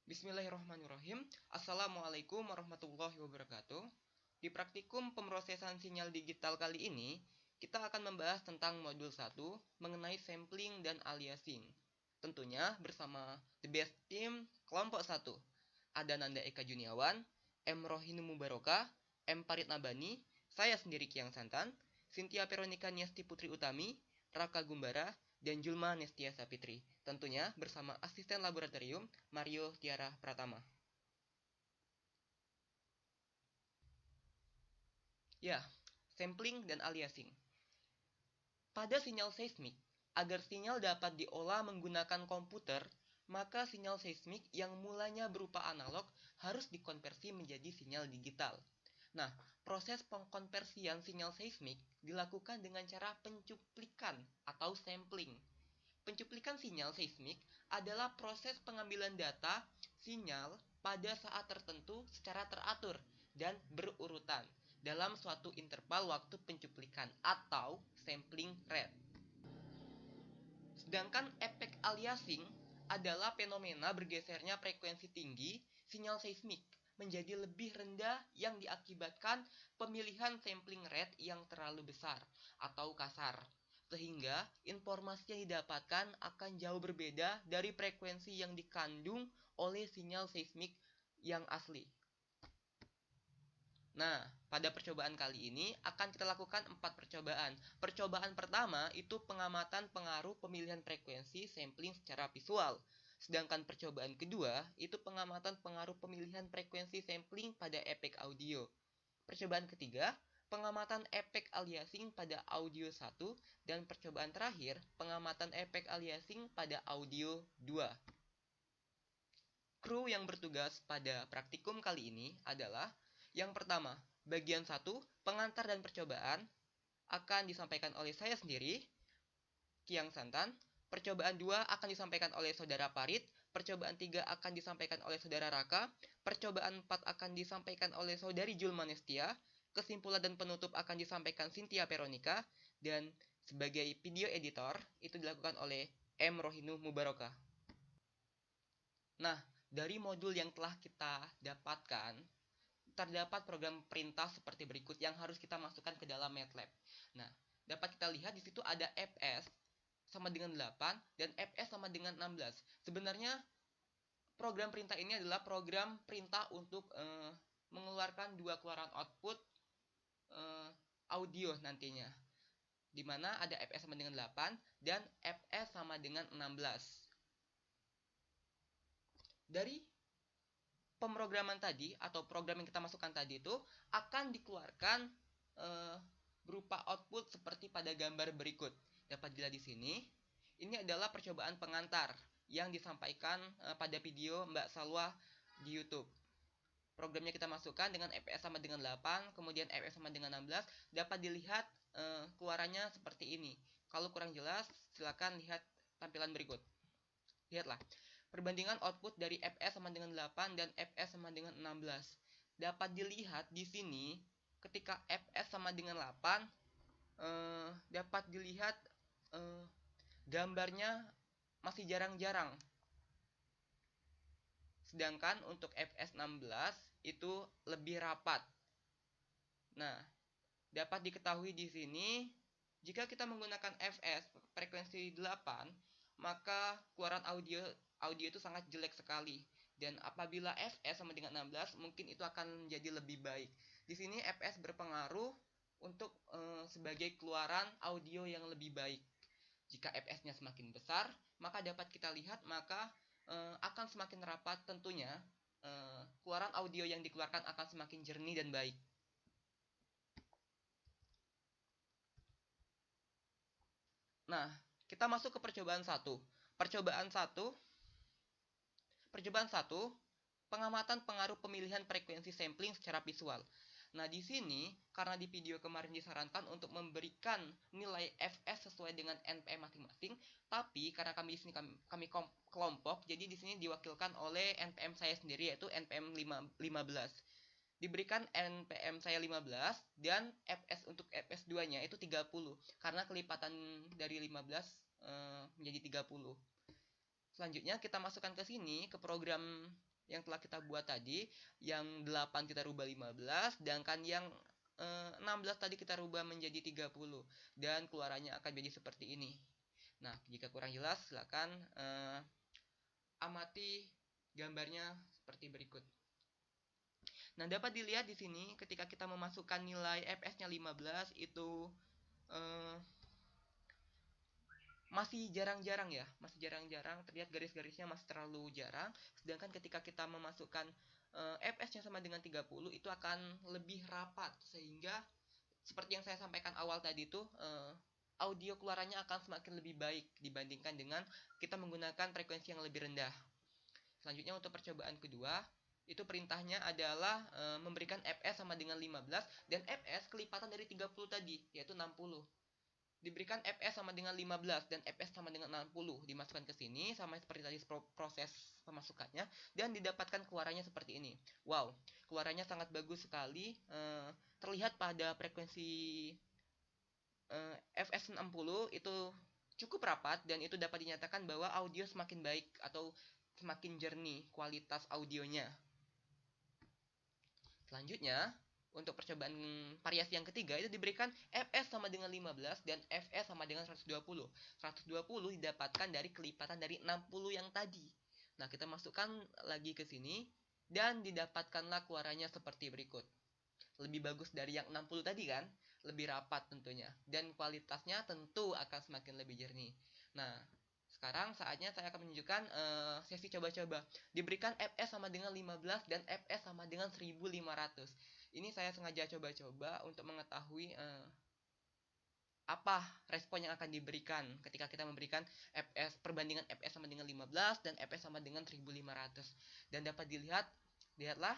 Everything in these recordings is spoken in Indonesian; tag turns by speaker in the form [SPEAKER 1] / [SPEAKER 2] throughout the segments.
[SPEAKER 1] Bismillahirrahmanirrahim. Assalamualaikum warahmatullahi wabarakatuh. Di praktikum pemrosesan sinyal digital kali ini, kita akan membahas tentang modul 1 mengenai sampling dan aliasing. Tentunya bersama The Best Team kelompok 1. Ada Nanda Eka Juniawan, M. Rohinu Mubaroka, M. Parit Nabani, saya sendiri Kiang Santan, Cynthia Veronica Niasti Putri Utami, Raka Gumbara, dan Julma Nestia Sapitri, tentunya bersama asisten laboratorium Mario Tiara Pratama. Ya, sampling dan aliasing. Pada sinyal seismik, agar sinyal dapat diolah menggunakan komputer, maka sinyal seismik yang mulanya berupa analog harus dikonversi menjadi sinyal digital. Nah, proses pengkonversian sinyal seismik dilakukan dengan cara pencuplikan atau sampling. Pencuplikan sinyal seismik adalah proses pengambilan data sinyal pada saat tertentu secara teratur dan berurutan dalam suatu interval waktu pencuplikan atau sampling rate. Sedangkan efek aliasing adalah fenomena bergesernya frekuensi tinggi sinyal seismik menjadi lebih rendah yang diakibatkan pemilihan sampling rate yang terlalu besar atau kasar, sehingga informasi yang didapatkan akan jauh berbeda dari frekuensi yang dikandung oleh sinyal seismik yang asli. Nah, pada percobaan kali ini akan kita lakukan 4 percobaan. Percobaan pertama itu pengamatan pengaruh pemilihan frekuensi sampling secara visual. Sedangkan percobaan kedua itu pengamatan pengaruh pemilihan frekuensi sampling pada efek audio. Percobaan ketiga, pengamatan efek aliasing pada audio 1 dan percobaan terakhir, pengamatan efek aliasing pada audio 2. Kru yang bertugas pada praktikum kali ini adalah yang pertama, bagian 1, pengantar dan percobaan akan disampaikan oleh saya sendiri, Kiang Santan. Percobaan 2 akan disampaikan oleh Saudara Parit, percobaan 3 akan disampaikan oleh Saudara Raka, percobaan 4 akan disampaikan oleh Saudari Julma Nestia, kesimpulan dan penutup akan disampaikan Cynthia Veronica, dan sebagai video editor itu dilakukan oleh M. Rohinu Mubaroka. Nah, dari modul yang telah kita dapatkan, terdapat program perintah seperti berikut yang harus kita masukkan ke dalam MATLAB. Nah, dapat kita lihat di situ ada fs sama dengan 8 dan fs sama dengan 16. Sebenarnya program perintah ini adalah program perintah untuk mengeluarkan dua keluaran output audio nantinya, di mana ada fs sama dengan 8 dan fs sama dengan 16. Dari pemrograman tadi atau program yang kita masukkan tadi itu akan dikeluarkan berupa output seperti pada gambar berikut. Dapat dilihat di sini. Ini adalah percobaan pengantar yang disampaikan pada video Mbak Salwa di YouTube. Programnya kita masukkan dengan fps sama dengan 8, kemudian fps sama dengan 16. Dapat dilihat keluarannya seperti ini. Kalau kurang jelas, silakan lihat tampilan berikut. Lihatlah. Perbandingan output dari fs sama dengan 8 dan fs sama dengan 16. Dapat dilihat di sini ketika fs sama dengan 8 dapat dilihat gambarnya masih jarang-jarang. Sedangkan untuk fs 16 itu lebih rapat. Nah, dapat diketahui di sini jika kita menggunakan fs frekuensi 8, maka keluaran audio itu sangat jelek sekali, dan apabila fs sama dengan 16 mungkin itu akan menjadi lebih baik. Di sini fs berpengaruh untuk sebagai keluaran audio yang lebih baik. Jika fs-nya semakin besar, maka dapat kita lihat maka akan semakin rapat, tentunya keluaran audio yang dikeluarkan akan semakin jernih dan baik. Nah, kita masuk ke percobaan 1. Percobaan 1, pengamatan pengaruh pemilihan frekuensi sampling secara visual. Nah, di sini karena di video kemarin disarankan untuk memberikan nilai fs sesuai dengan npm masing-masing, tapi karena kami di sini kami kelompok, jadi di sini diwakilkan oleh npm saya sendiri yaitu npm 15. Diberikan npm saya 15 dan fs untuk fs 2-nya itu 30 karena kelipatan dari 15 menjadi 30. Selanjutnya kita masukkan ke sini ke program yang telah kita buat tadi, yang 8 kita rubah 15, sedangkan yang 16 tadi kita rubah menjadi 30, dan keluarannya akan jadi seperti ini. Nah, jika kurang jelas silakan amati gambarnya seperti berikut. Nah, dapat dilihat di sini ketika kita memasukkan nilai fs-nya 15 itu masih jarang-jarang ya, masih jarang-jarang terlihat garis-garisnya, masih terlalu jarang. Sedangkan ketika kita memasukkan fs-nya sama dengan 30 itu akan lebih rapat, sehingga seperti yang saya sampaikan awal tadi itu audio keluarannya akan semakin lebih baik dibandingkan dengan kita menggunakan frekuensi yang lebih rendah. Selanjutnya untuk percobaan kedua, itu perintahnya adalah memberikan fs sama dengan 15 dan fs kelipatan dari 30 tadi, yaitu 60. Diberikan fs sama dengan 15 dan fs sama dengan 60, dimasukkan ke sini sama seperti tadi proses pemasukannya, dan didapatkan keluarannya seperti ini. Wow, keluarannya sangat bagus sekali. Terlihat pada frekuensi fs 60 itu cukup rapat, dan itu dapat dinyatakan bahwa audio semakin baik atau semakin jernih kualitas audionya. Selanjutnya, untuk percobaan variasi yang ketiga itu diberikan fs sama dengan 15 dan fs sama dengan 120. 120 didapatkan dari kelipatan dari 60 yang tadi. Nah, kita masukkan lagi ke sini dan didapatkanlah keluarannya seperti berikut. Lebih bagus dari yang 60 tadi kan? Lebih rapat tentunya, dan kualitasnya tentu akan semakin lebih jernih. Nah, sekarang saatnya saya akan menunjukkan sesi coba-coba. Diberikan fs sama dengan 15 dan fs sama dengan 1500. Ini saya sengaja coba-coba untuk mengetahui apa respon yang akan diberikan ketika kita memberikan fs, perbandingan fs sama dengan 15 dan fs sama dengan 1500. Dan dapat lihatlah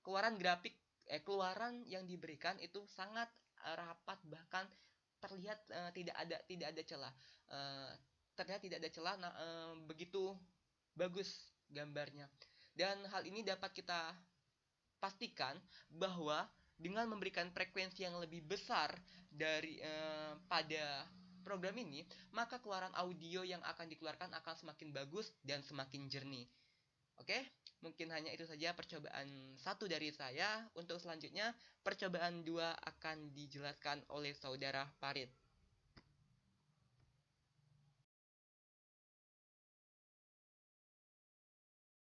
[SPEAKER 1] keluaran grafik, keluaran yang diberikan itu sangat rapat, bahkan terlihat tidak ada celah. Terlihat tidak ada celah, begitu bagus gambarnya. Dan hal ini dapat kita pastikan bahwa dengan memberikan frekuensi yang lebih besar dari pada program ini, maka keluaran audio yang akan dikeluarkan akan semakin bagus dan semakin jernih. Oke, mungkin hanya itu saja percobaan 1 dari saya. Untuk selanjutnya, percobaan 2 akan dijelaskan oleh saudara Farid.